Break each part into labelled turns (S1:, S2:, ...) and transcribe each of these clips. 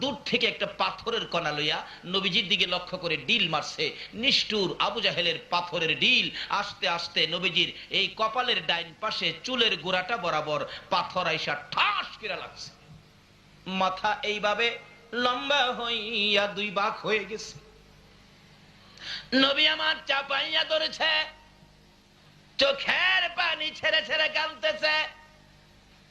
S1: দূর থেকে একটা পাথরের কণা লইয়া নবীজির দিকে লক্ষ্য করে ডিল মারছে। নিষ্ঠুর আবু জাহেলের পাথরের ডিল আস্তে আস্তে নবীজির এই কপালের ডাইন পাশে চুলের গোড়াটা বরাবর পাথর আইসা ঠাস করে লাগছে। মাথা এইভাবে লম্বা হইয়া দুই ভাগ হয়ে গেছে। নবী আমার চাপাইয়া ধরেছে, চোখের পানি ছেড়ে ছেড়ে কাঁদতেছে,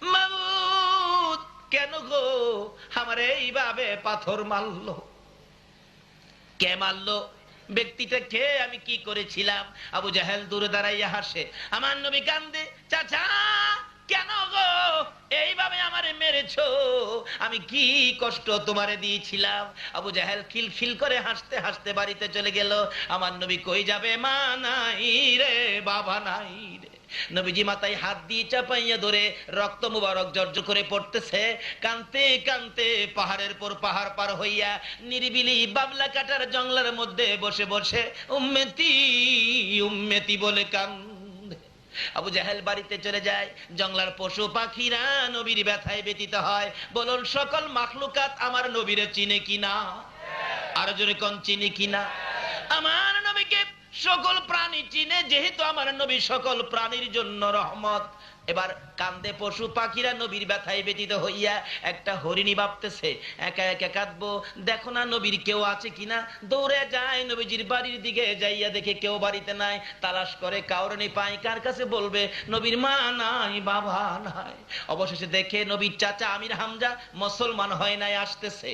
S1: মাবুদ কেন গো আমার এইভাবে পাথর মারলো? কে মারলো? ব্যক্তিটা কে? আমি কি করেছিলাম? আবু জাহেল দূরে দাঁড়াইয়া হাসে। আমার নবী কান্দে, চাচা কেন গো এইভাবে আমারে মেরেছো? আমি কি কষ্ট তোমারে দিয়েছিলাম? আবু জাহেল খিলখিল করে হাসতে হাসতে বাড়িতে চলে গেল। আমার নবী কই যাবে? মা নাই রে, বাবা নাই রে। নবীজি মাথায় হাত দিয়ে চাপাইয়া ধরে রক্ত মুবারক জর্জর করে পড়তেছে। কানতে কানতে পাহাড়ের পর পাহাড় পার হইয়া নিরিবিলি বাবলা কাটার জঙ্গলের মধ্যে বসে বসে উম্মতি উম্মতি বলে কান্দে। আবু জাহেল বাড়িতে চলে যায়। জঙ্গলার পশু পাখিরা নবীর ব্যথায় ব্যতীত হয়। বলুন সকল মাখলুকাত আমার নবীরে চিনে কিনা? আরো জোরে কোন চিনে কিনা? আমার নবীকে সকল প্রাণী চিনে, যেহেতু আমার নবী সকল প্রাণীর জন্য রহমত। এবার কান্দে পশু পাখিরা নবীর ব্যথায় ব্যতীত হইয়া। একটা হরিণী ভাবতেছে একা একা কাঁদবো, দেখো না নবীর কেউ আছে কিনা। দৌড়ে যায় নবীজির বাড়ির দিকে, যাইয়া দেখে কেউ বাড়িতে নাই। তালাশ করে কাউরে পায়, কার কাছে বলবে? নবীর মা নাই, বাবা নাই। অবশেষে দেখে নবীর চাচা আমির হামজা মুসলমান হয় নাই, আসতেছে।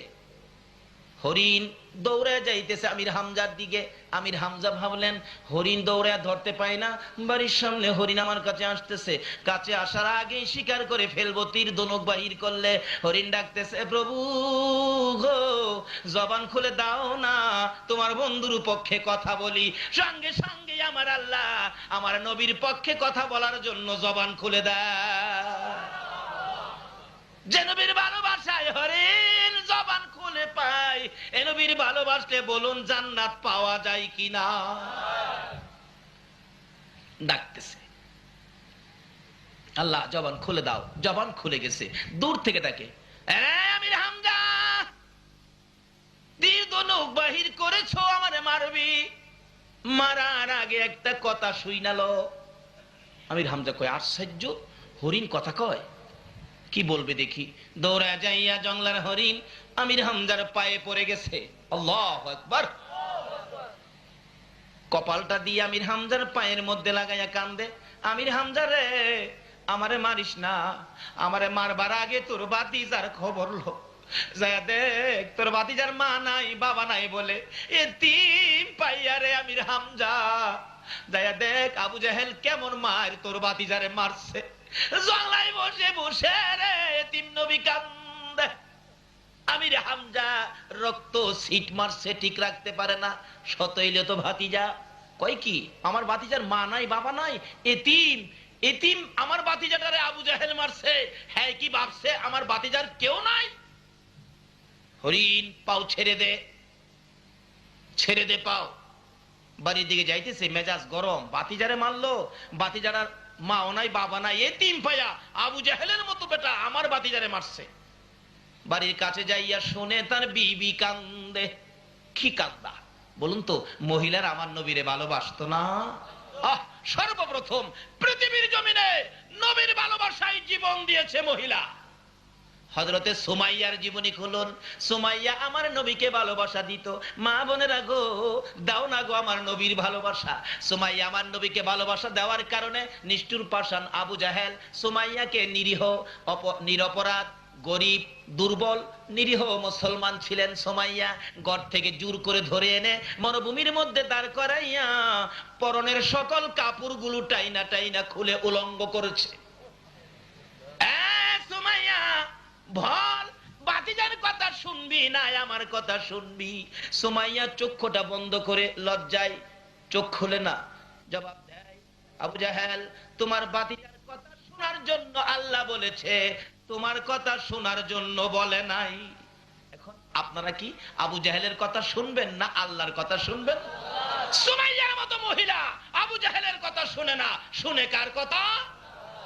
S1: হরিণ দৌড়ে যাইতেছে আমির হামজার দিকে। আমির হামজা ভাবলেন হরিণ দৌড়ে ধরতে পায় না, বাড়ির সামনে হরিণ আমার কাছে আসতেছে, কাছে আসার আগেই শিকার করে ফেলবো, তীর ধনুক বাহির করলে। হরিণ ডাকতেছে, প্রভু গো জবান খুলে দাও না, তোমার বন্ধুর পক্ষে কথা বলি। সঙ্গে সঙ্গে আমার আল্লাহ আমার নবীর পক্ষে কথা বলার জন্য জবান খুলে দেয়। যে নবীর ভালোবাসায় হরিণ জবান খুলে পায়, এ নবীর ভালোবাসলে বলুন জান্নাত পাওয়া যায় কিনা? ডাকতেছে, আল্লাহ জবান খুলে দাও। জবান খুলে গেছে। দূর থেকে তাকে, আমির হামজা তীর ধনুক বাহির করেছো, আমারে মারবি। মারার আগে একটা কথা শুইনালো। আমির হামজা কয়, আশ্চর্য, হরিণ কথা কয়, কি বলবে দেখি। দৌড়া যাইয়া জঙ্গলার হরিণ আমির হামজার পায়ে পড়ে গেছে। আল্লাহু আকবার। কপালটা দিয়ে আমির হামজার পায়ের মধ্যে লাগাইয়া কান্দে, আমির হামজা রে আমারে মারিস না, আমারে মারবার আগে তোর ভাতিজার খবর লো। যায়া দেখ তোর ভাতিজার মা নাই, বাবা নাই বলে এতিম পাইয়া রে আমির হামজা। যায়া দেখ আবু জাহেল কেমন মার তোর ভাতিজারে মারছে। জঙ্গলায় বসে বসে রে এতিম নবী কান্দে। আমির হামজা রক্ত সিট মারছে, ঠিক রাখতে পারে না। সতইলে তো ভাতিজা। কয় কি আমার ভাতিজার মা নাই, বাবা নাই, এতিম। এতিম আমার ভাতিজাটারে আবু জাহেল মারছে। হ্যাঁ কি ভাবছে আমার ভাতিজার কেউ নাই? হরিণ পাও ছেড়ে দে, ছেড়ে দে পাও। বাড়ির দিকে যাইতেছে, মেজাজ গরম। ভাতিজারে মারলো, ভাতিজারার মাও নাই, বাবা নাই, এতিম পায়া আবু জাহেলের মতো বেটা আমার ভাতিজারে মারছে। বাড়ির কাছে যাইয়া শুনে তার বিবি কান্দে। কি কান্দা বলুন তো? মহিলার আমার নবীরে ভালোবাসতো না? সর্বপ্রথম পৃথিবীর জমিনে নবীর ভালোবাসায় জীবন দিয়েছে মহিলা। হযরতে সুমাইয়ার জীবনী খুলুন। সুমাইয়া আমার নবীকে ভালোবাসা দিত। মা বোনেরা গো, দাও না গো আমার নবীর ভালোবাসা। সুমাইয়া আমার নবীকে ভালোবাসা দেওয়ার কারণে নিষ্ঠুর পাষাণ আবু জাহেল সুমাইয়াকে নিরীহ নিরপরাধ গরিব দুর্বল নিরীহ মুসলমান ছিলেন সুমাইয়া, ঘর থেকে জোর করে ধরে এনে মরুভূমির মধ্যে দাঁড় করাইয়া পরনের সকল কাপড়গুলো টাইনা টাইনা খুলে উলঙ্গ করেছে। সুমাইয়া বল, ভাতিজার কথা শুনবি না আমার কথা শুনবি? সুমাইয়া চক্ষুটা বন্ধ করে লজ্জায় চোখ খুলে না। জবাব দেয়, আবু জাহেল তোমার ভাতিজার কথা শোনার জন্য আল্লাহ বলেছে, তোমার কথা শোনার জন্য বলে নাই। এখন আপনারা কি আবু জাহেলের কথা শুনবেন না আল্লাহর কথা শুনবেন? সুমাইয়ার মতো মহিলা আবু জাহেলের কথা শুনে না, শুনে কার কথা?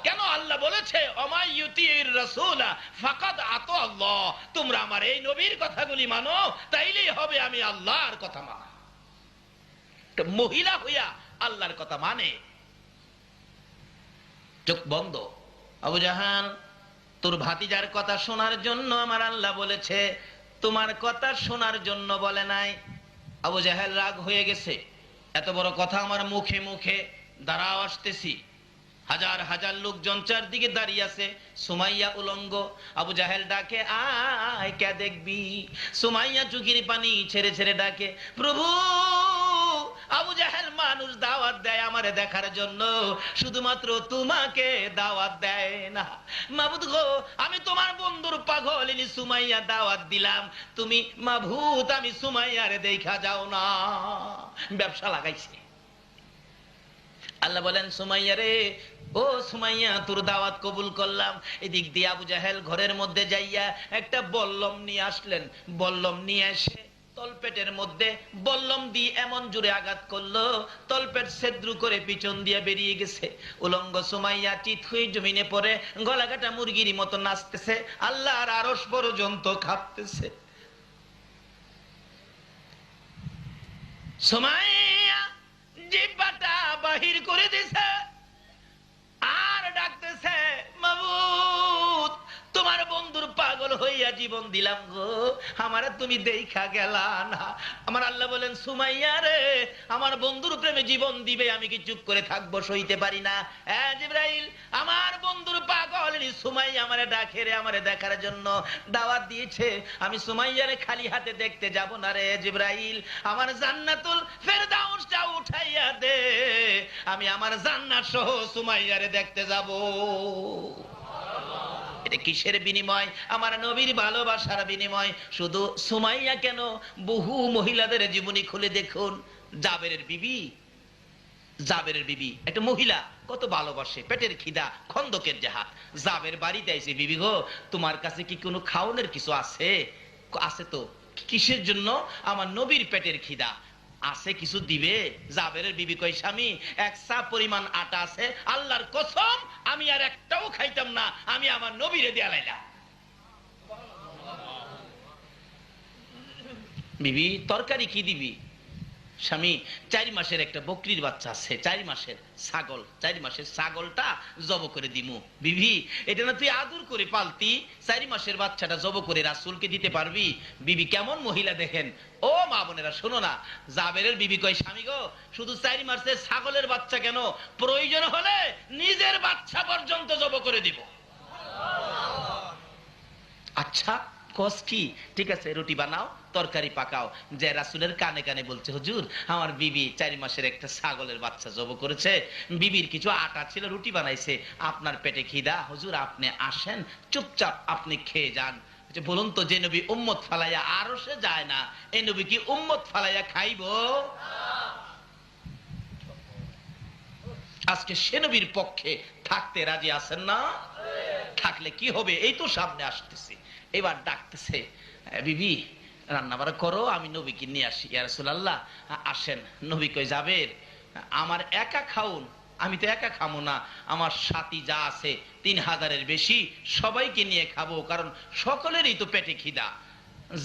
S1: কেন আল্লাহ বলেছে ওমাই ইউতির রাসূলা ফাকাদ আতা আল্লাহ, তোমরা আমার এই নবীর কথাগুলি মানো তাইলেই হবে আমি আল্লাহর কথা মানা। তো মহিলা হইয়া আল্লাহর কথা মানে, চোখ বন্ধ। আবু জাহাল, তোর ভাতিজার কথা শোনার জন্য আমার আল্লাহ বলেছে, তোমার কথা শোনার জন্য বলে নাই। আবু জাহেল রাগ হয়ে গেছে, এত বড় কথা আমার মুখে মুখে, দাঁড়াও আসতেছি। হাজার হাজার লোকজন চারদিকে দাঁড়িয়ে আছে, সুমাইয়া উলঙ্গ। আবু জাহেল ডাকে, আয় কে দেখবি। সুমাইয়া চোখের পানি ছেড়ে ছেড়ে ডাকে, প্রভু। আবু জাহেল মানুষ দাওয়াত দেয় আমারে দেখার জন্য, শুধুমাত্র তোমাকে দাওয়াত দেয় না। মাবুদ গো, আমি তোমার বন্ধুর পাগল ইনি সুমাইয়া দাওয়াত দিলাম, তুমি মাবুদ আমি সুমাইয়ারে দেখা যাও না। ব্যবসা লাগাইছে। আল্লাহ বলেন, সুমাইয়া রে, ও সুমাইয়া, তোর দাওয়াত কবুল করলাম। এদিক দিয়ে আবু জাহেল ঘরের মধ্যে যাইয়া একটা বল্লম নিয়ে আসলেন। বল্লম নিয়ে এসে তলপেটের মধ্যে বল্লম দিয়ে এমন জোরে আঘাত করলো, তলপেট ছেদ্র করে পিছন দিয়ে বেরিয়ে গেছে। উলঙ্গ সুমাইয়া চিৎ হয়ে জমিনে পড়ে গলাকাটা মুরগির মতো নাচতেছে, আল্লাহর আরশ পর্যন্ত কাঁপতেছে। সুমাইয়া জিহ্বাটা বাহির করে দিছে আর ডাকতেছে, মাবুদ তোমার বন্ধুর পাগল হইয়া জীবন দিলাম গো, আমারে তুমি দেখা গেলা না। আমার আল্লাহ বলেন, সুমাইয়া রে, আমার বন্ধুর প্রেমে জীবন দিবে, আমি কি চুপ করে থাকবো? সইতে পারি না। জিবরাইল, আমার বন্ধুর পাগল সুমাইয়া আমারে ডাকে রে, আমারে দেখার জন্য দাওয়াত দিয়েছে, আমি সুমাইয়ারে খালি হাতে দেখতে যাব না রে। জিবরাইল, আমার জান্নাতুল ফেরদাউসটা উঠাইয়া দে, আমি আমার জান্নাত সহ সুমাইয়ারে দেখতে যাব। এটা কিসের বিনিময়? আমার নবীর ভালোবাসার বিনিময়। শুধু সুমাইয়া কেন, বহু মহিলাদের জীবনী খুলে দেখুন। জাবেরের বিবি, জাবেরের বিবি একটা মহিলা, কত ভালোবাসে, পেটের খিদা, খন্দকের জাহাজ। জাবের বাড়িতে আইছে, বিবি গো তোমার কাছে কি কোনো খাওয়ানোর কিছু আছে? আছে তো। কিসের জন্য? আমার নবীর পেটের খিদা, আছে কিছু দিবে? জাবেরের বিবি কই, স্বামী এক সা পরিমাণ আটা আছে, আল্লাহর কসম আমি আর একটাও খাইতাম না, আমি আমার নবীরে দিয়া লাইলাম। বিবি তরকারি কি দিবি? স্বামী 4 মাসের একটা বকরির বাচ্চা আছে, 4 মাসের ছাগল, 4 মাসের ছাগলটা জব করে দিমু। বিবি এটা না তুই আদর করে পালতি, 4 মাসের বাচ্চাটা জব করে রাসূলকে দিতে পারবি? বিবি কেমন মহিলা দেখেন। ও মা বোনেরা শোনো না, জাবেরের বিবি কয়, স্বামী গো শুধু 4 মাসের ছাগলের বাচ্চা কেন, প্রয়োজন হলে নিজের বাচ্চা পর্যন্ত জব করে দিব। আচ্ছা কস কি? ঠিক আছে, রুটি বানাও, তরকারি পাকাও। যে রাসূলের কানে কানে বলছে, হুজুর আমার বিবি 4 মাসের একটা ছাগলের বাচ্চা জব করেছে, বিবির কিছু আটা ছিল, রুটি বানাইছে, আপনার পেটে খিদা, হুজুর আপনি আসেন, চুপচাপ আপনি খেয়ে যান। বলুন তো, যে নবী উম্মত ফালাইয়া আরশে যায় না, এই নবী কি উম্মত ফালাইয়া খাইব? আজকে সে নবীর পক্ষে থাকতে রাজি আছেন না? থাকলে কি হবে? এই তো সামনে আসতেছে। এবার ডাকতেছে, বিবি রান্না বাড়া করো, আমি নবীকে নিয়ে আসি। ইয়া রাসূলুল্লাহ আসেন। নবী কই, যাবের আমার একা খাউন? আমি তো একা খাবো না, আমার সাথী যা আছে 3000-এর বেশি, সবাইকে নিয়ে খাবো, কারণ সকলেরই তো পেটে খিদা।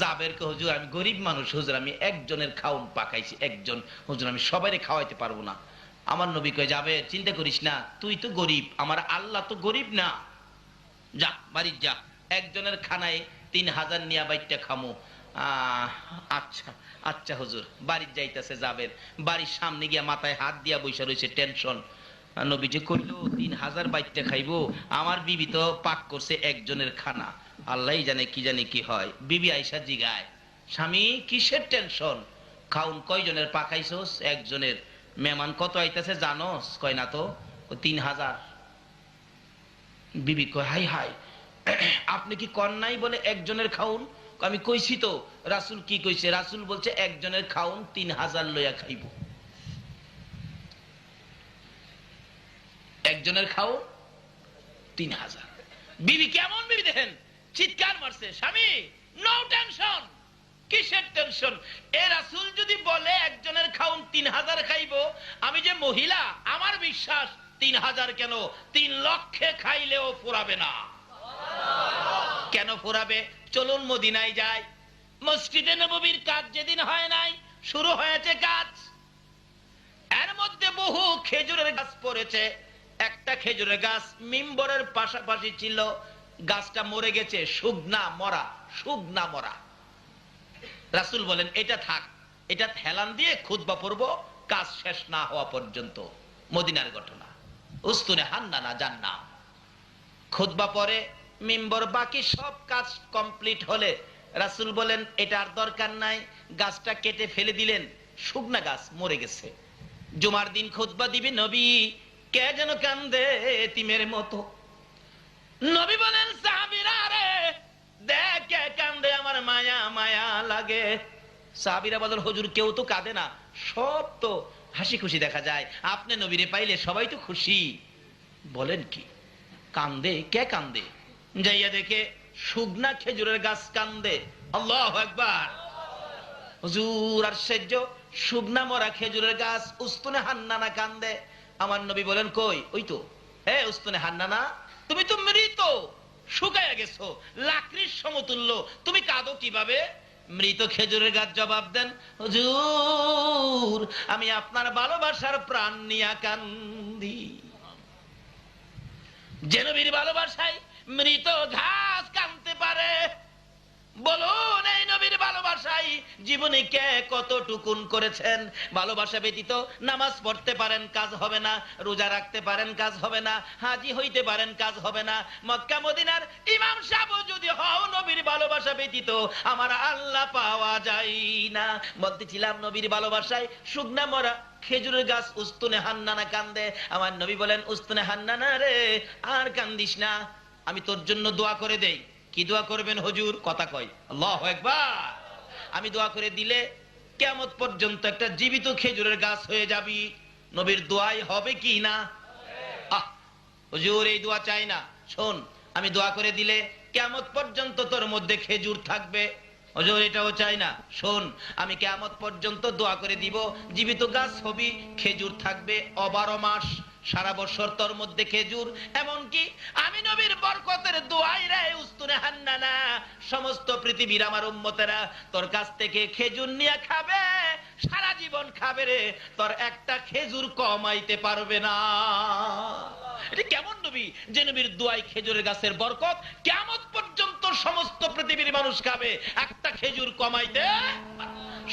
S1: জাবের কে, হুজুর আমি গরিব মানুষ, হুজুর আমি একজনের খাউন পাকাইছি, একজন, হুজুর আমি সবাইকে খাওয়াইতে পারবো না। আমার নবী কই, যাবে চিন্তা করিস না, তুই তো গরিব, আমার আল্লাহ তো গরিব না, যা বাড়ি যা, একজনের খানায় 3000 নিয়া বাইটটা খামো। আচ্ছা আচ্ছা হুজুর। বাড়ির যাইতেছে জাবের, বাড়ির সামনে গিয়া মাথায় হাত দিয়া বসে রয়েছে, টেনশন। নবীজি কইল 3000 বাইটটা খাইবো, আমার বিবি তো পাক করছে একজনের খানা, আল্লাহই জানে কি জানি কি হয়। বিবি আইসা জিগায়, স্বামী কিসের টেনশন, খাউন কয়জনের পাকাইছস? একজনের। মেহমান কত আইতাছে জানোস? কয় না তো। 3000। বিবি কয়, হাই হাই, আপনি কি কন নাই বলে একজনের খাউন? আমি কইছি তো। রাসূল কি কইছে? রাসূল বলছে একজনের খাউন 3000 লইয়া খাইব। একজনের খাউন 3000। বিবি কেমন বিবি দেখেন, চিৎকার মারছে, স্বামী নো টেনশন। কিসের টেনশন? এ রাসূল যদি বলে একজনের খাউন 3000 খাইব, আমি যে মহিলা, আমার বিশ্বাস 3000 কেন, 3 লক্ষে খাইলেও ফুরাবে না। কেন ফুরাবে? চলুন মদিনায় যাই। মসজিদে নববীর কাজ যেদিন হয় নাই, শুরু হয়েছে কাজ। এর মধ্যে বহু খেজুরের গাছ পড়েছে। একটা খেজুরের গাছ মিম্বরের পাশাপাশি ছিল, গাছটা মরে গেছে, শুকনা মরা, শুকনা মরা। রাসূল বলেন এটা থাক, এটা হেলান দিয়ে খুতবা পড়ব কাজ শেষ না হওয়া পর্যন্ত। মদিনার ঘটনা, উস্তুনে হান্নানা জান্না। খুতবা পরে মিম্বর, বাকি সব কাজ কমপ্লিট হলে রাসূল বলেন এটা আর দরকার নাই, গাছটা কেটে ফেলে দিলেন। শুকনা গাছ মরে গেছে। জুমার দিন খুতবা দিবে নবী, কে যেন কান্দে এতিমের মতো। নবী বলেন সাহাবীরা রে দেখ কে কান্দে, আমার মায়া মায়া লাগে। সাহাবীরা বলেন হুজুর কেউ তো কাঁদে না, সব তো হাসি খুশি দেখা যায়, আপনি নবীরে পাইলে সবাই তো খুশি। বলেন কি কান্দে? কে কান্দে? যাইয়া দেখে শুকনা খেজুরের গাছ কান্দে। আল্লাহু আকবার। হুজুর আশ্চর্য, শুকনা মরা খেজুরের গাছ উস্তুনে হান্নানা কান্দে। আমার নবী বলেন কই? ওই তো, হে উস্তুনে হান্নানা, তুমি তো মৃত, শুকায়া গেছো, লাকড়ির সমতুল্য, তুমি কাঁদো কিভাবে? মৃত খেজুরের গাছ জবাব দেন, হুজুর আমি আপনার ভালোবাসার প্রাণ নিয়া কান্দি। যে নবীর ভালোবাসায় মৃত ঘাস কাঁদতে পারে, বলুন এই নবীর ভালোবাসায় জীবনে কে কতটুকুন করেছেন? ভালোবাসা ব্যতীত নামাজ পড়তে পারেন, কাজ হবে না, রোজা রাখতে পারেন, কাজ হবে না, হাজী হইতে পারেন, কাজ হবে না, মক্কা মদিনার ইমাম সাহেব যদি হও, নবীর ভালোবাসা ব্যতীত আমার আল্লাহ পাওয়া যায় না। বলতেছিলাম নবীর ভালোবাসায় শুকনা মরা খেজুরের গাছ উস্তুনে হান্নানা কান্দে। আমার নবী বলেন উস্তুনে হান্নানা রে আর কান্দিস না, আমি তোর জন্য দোয়া করে দেই। কি দোয়া করবেন হুজুর? কথা কয় আল্লাহু আকবার। আমি দোয়া করে দিলে কিয়ামত পর্যন্ত একটা জীবিত খেজুরের গাছ হয়ে যাবি। নবীর দোয়াই হবে কি না? হুজুর এই দোয়া চাই না। শোন, আমি দোয়া করে দিলে কিয়ামত পর্যন্ত তোর মধ্যে খেজুর থাকবে। হুজুর এটাও চাই না। শোন, আমি কিয়ামত পর্যন্ত দোয়া করে দিব, জীবিত গাছ হবি, খেজুর থাকবে 12 মাস, সারা বছর তোর মধ্যে খেজুর। এমনকি আমি নবীর বরকতের দোয়াই রে উস্তুনে হান্নানা, সমস্ত পৃথিবীর আমার উম্মতেরা তোর কাছ থেকে খেজুর নিয়ে খাবে, সারা জীবন খাবে রে, তোর একটা খেজুর কমাইতে পারবে না। এটা কেমন নবী যে নবীর দোয়াই খেজুরের গাছের বরকত কিয়ামত পর্যন্ত সমস্ত পৃথিবীর মানুষ খাবে, একটা খেজুর কমাইতে।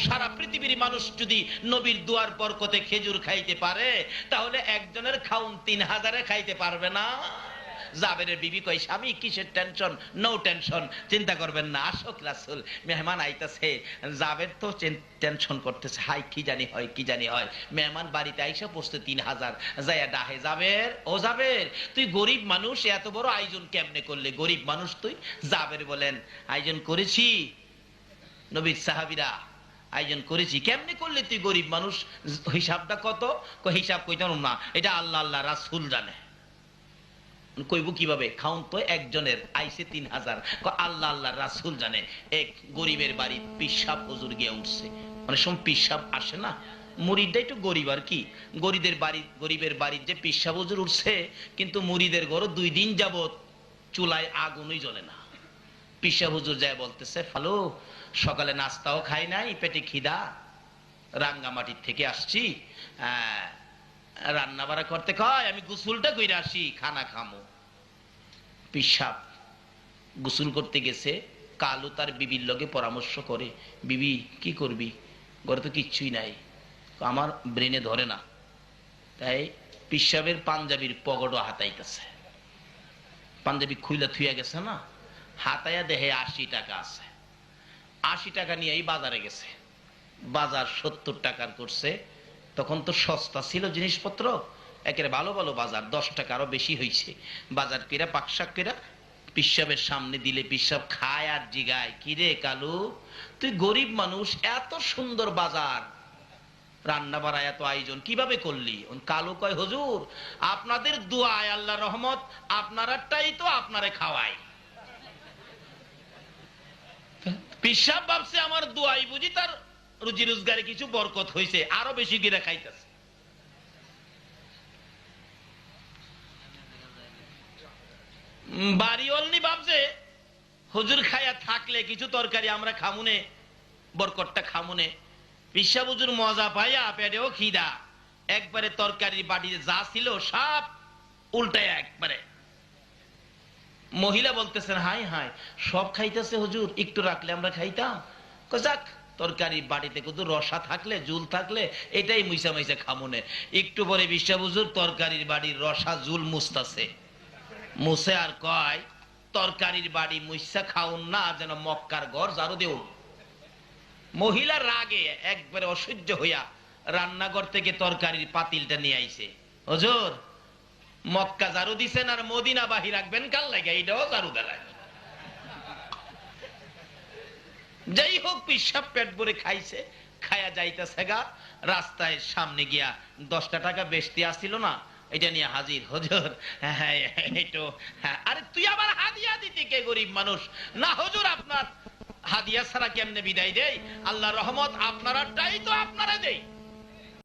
S1: সারা পৃথিবীর মানুষ যদি নবীর দোয়ার বরকতে খেজুর খাইতে পারে, তাহলে একজনের খাউন 3000-এ খাইতে পারবে না। জাবেরের বিবি কই স্বামী কিসের টেনশন? নো টেনশন, চিন্তা করবেন না, আসক রাসূল, মেহমান আইতাছে। জাবের তো টেনশন করতেছে, হাই কি জানি হয়, কি জানি হয়। মেহমান বাড়িতে আইসা পড়ছে 3000, যাইয়া ডাহে জাবের, ও জাবের তুই গরিব মানুষ, এত বড় আয়োজন কেমনে করলে? গরিব মানুষ তুই। জাবের বলেন আয়োজন করেছি নবীর সাহাবীরা, আয়োজন করেছি। কেমনে করলে তুই গরিব মানুষ? হিসাবটা কত? হিসাব কইতাম না, এটা আল্লাহ আল্লাহ রাসূল জানে। কইব কিভাবে? খাউন তো একজনের আইছে 3000, আল্লাহ আল্লাহ রাসূল জানে। এক গরিবের বাড়ি পিসাব হুজুর গিয়ে উঠছে, মানে সব পিসাব আসে না, মুরিদটা একটু গরিব আর কি, গরিবের বাড়ির যে পিসাব হুজুর উঠছে, কিন্তু মুরিদের ঘর 2 দিন যাবত চুলায় আগুনই জ্বলে না। পিসাব হুজুর যায় বলতেছে, ফালু সকালে নাস্তাও খাই নাই, পেটে খিদা, রাঙ্গামাটির থেকে আসছি, রান্না বাড়া করতে কয়, আমি গোসলটা কইরা আসি, খানা খামো। পিসাব গোসল করতে গেছে, কালু তার বিবির লগে পরামর্শ করে, বিবি কি করবি, ঘরে তো কিচ্ছুই নাই, আমার ব্রেনে ধরে না। তাই পিসাবের পাঞ্জাবির পকেটও হাতাইতেছে, পাঞ্জাবি খুইলা থুইয়া গেছে না, হাতাইয়া দেহে 80 টাকা আছে। 80 টাকা নিয়ে এই বাজারে গেছে, বাজার 70 টাকার করছে। তখন তো সস্তা ছিল জিনিসপত্র, একেবারে ভালো ভালো বাজার, 10 টাকা আরো বেশি হয়েছে। বাজার কিরা পাকশাক কিরা পিসাবের সামনে দিলে, পিসাব খায় আর জিগায়, কিরে কালু তুই গরিব মানুষ, এত সুন্দর বাজার, রান্না বাড়া এত আয়োজন কিভাবে করলি? কালু কয়, হুজুর আপনাদের দোয়ায় আল্লাহ রহমত, আপনারটাই তো আপনারে খাওয়াই। পিসাব ভাবছে আমার দোয়াই বুঝি তার রুজি রোজগারে কিছু বরকত হয়েছে, আরো বেশি গিরা খাইতেছে। বাড়ি অলনি ভাবছে হুজুর খায়া থাকলে কিছু তরকারি আমরা খামুনে, বরকটটা খামুনে। পিসা হুজুর মজা পাইয়া পেটেও খিদা, একবারে তরকারির বাড়িতে যা ছিল সব উল্টায় একবারে। মহিলা বলতেছেন হাই হাই সব খাইতেছে হুজুর, একটু রাখলে আমরা খাইতাম। যাক তরকারি বাড়িতে কিন্তু রসা থাকলে জুল থাকলে এটাই মুইসা মুইসা খামুনে। একটু পরে বিশ্বা হুজুর তরকারির বাড়ির রসা জুল মুছতাছে, মুছে আর কয় তরকারির বাড়ি মুইসা খাউন না, যেন মক্কার ঘর ঝাড়ু দেউন। মহিলার রাগে একবারে অসহ্য হইয়া রান্নাঘর থেকে তরকারির পাতিলটা নিয়ে আইছে। হুজুর মক্কা ঝাড়ু দিছেন আর মদিনা বাহি রাখবেন কাল লাগে, এইটাও ঝাড়ু দেয়। যাই হোক পিসাব পেট ভরে খাইছে, খায়া যাইতেছে গা, রাস্তায় সামনে গিয়া 10টা টাকা বেশি আসছিল না, এটা নিয়ে হাজির। হুজুর হ্যাঁ আরে তুই আবার হাদিয়া দিতে কে গরিব মানুষ? না হুজুর আপনার হাদিয়া ছাড়া কেমনে বিদায় দেয়? আল্লাহ রহমত আপনারাটাই তো আপনারা